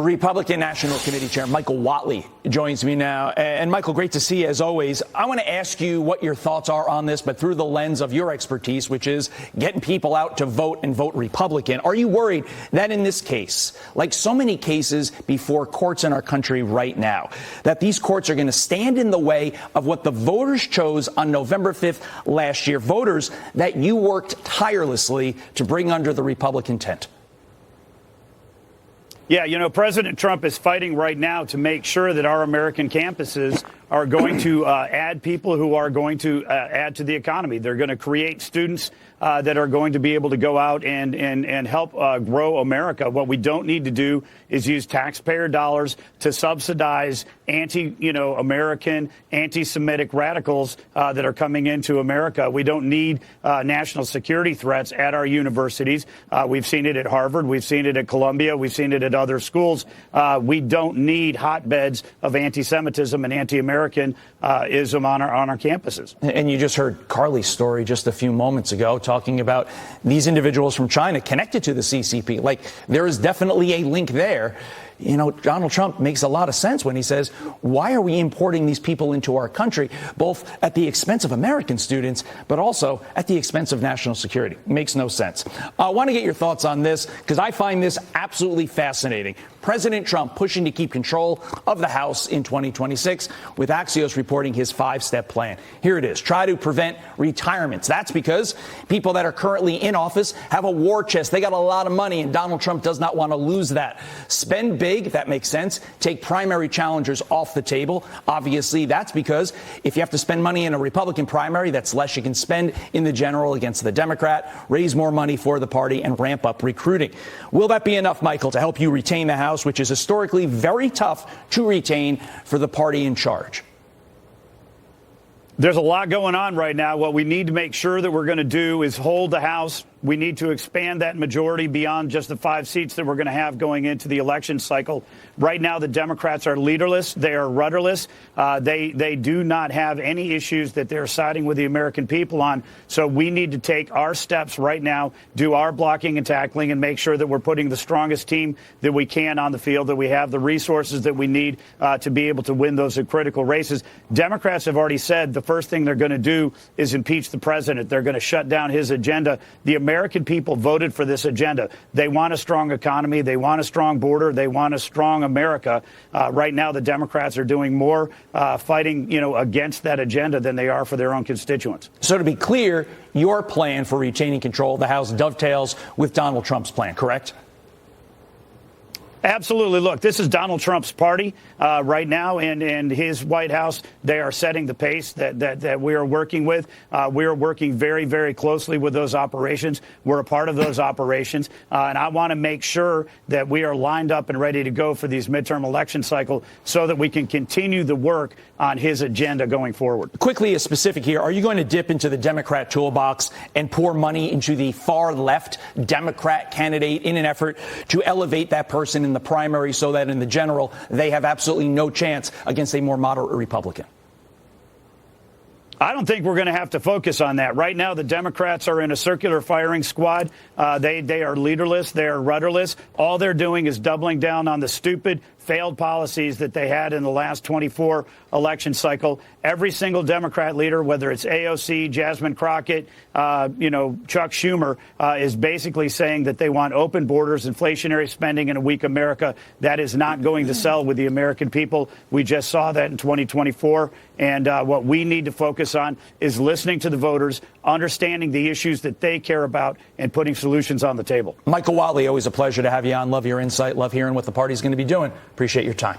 Republican National Committee Chair Michael Whatley joins me now. And Michael, great to see you as always. I want to ask you what your thoughts are on this, but through the lens of your expertise, which is getting people out to vote and vote Republican. Are you worried that in this case, like so many cases before courts in our country right now, that these courts are going to stand in the way of what the voters chose on November 5th last year, voters that you worked tirelessly to bring under the Republican tent? Yeah, President Trump is fighting right now to make sure that our American campuses are going to add people who are going to add to the economy. They're going to create students that are going to be able to go out and help grow America. What we don't need to do is use taxpayer dollars to subsidize anti-American, anti-Semitic radicals that are coming into America. We don't need national security threats at our universities. We've seen it at Harvard. We've seen it at Columbia. We've seen it at other schools. We don't need hotbeds of anti-Semitism and anti-Americanism on our campuses. And you just heard Carly's story just a few moments ago, talking about these individuals from China connected to the CCP. Like, there is definitely a link there. Donald Trump makes a lot of sense when he says, why are we importing these people into our country, both at the expense of American students, but also at the expense of national security? Makes no sense. I want to get your thoughts on this because I find this absolutely fascinating. President Trump pushing to keep control of the House in 2026, with Axios reporting his 5-step plan. Here it is. Try to prevent retirements. That's because people that are currently in office have a war chest. They got a lot of money, and Donald Trump does not want to lose that. Spend big, if that makes sense. Take primary challengers off the table. Obviously, that's because if you have to spend money in a Republican primary, that's less you can spend in the general against the Democrat. Raise more money for the party and ramp up recruiting. Will that be enough, Michael, to help you retain the House, which is historically very tough to retain for the party in charge? There's a lot going on right now. What we need to make sure that we're going to do is hold the House. We need to expand that majority beyond just the 5 seats that we're going to have going into the election cycle. Right now, the Democrats are leaderless. They are rudderless. They do not have any issues that they're siding with the American people on. So we need to take our steps right now, do our blocking and tackling, and make sure that we're putting the strongest team that we can on the field, that we have the resources that we need to be able to win those critical races. Democrats have already said the first thing they're going to do is impeach the president. They're going to shut down his agenda. The American people voted for this agenda. They want a strong economy. They want a strong border. They want a strong America. Right now, the Democrats are doing more fighting, against that agenda than they are for their own constituents. So to be clear, your plan for retaining control of the House dovetails with Donald Trump's plan, correct? Absolutely. Look, this is Donald Trump's party right now, and his White House. They are setting the pace that we are working with. We are working very, very closely with those operations. We're a part of those operations. And I want to make sure that we are lined up and ready to go for these midterm election cycle so that we can continue the work on his agenda going forward. Quickly, a specific here. Are you going to dip into the Democrat toolbox and pour money into the far left Democrat candidate in an effort to elevate that person in the primary so that in the general they have absolutely no chance against a more moderate Republican? I don't think we're going to have to focus on that. Right now, the Democrats are in a circular firing squad. They are leaderless. They are rudderless. All they're doing is doubling down on the stupid, failed policies that they had in the last 24 election cycle. Every single Democrat leader, whether it's AOC, Jasmine Crockett, Chuck Schumer, is basically saying that they want open borders, inflationary spending, and a weak America. That is not going to sell with the American people. We just saw that in 2024. And what we need to focus on is listening to the voters, understanding the issues that they care about, and putting solutions on the table. Michael Whatley, always a pleasure to have you on. Love your insight. Love hearing what the party's going to be doing. Appreciate your time.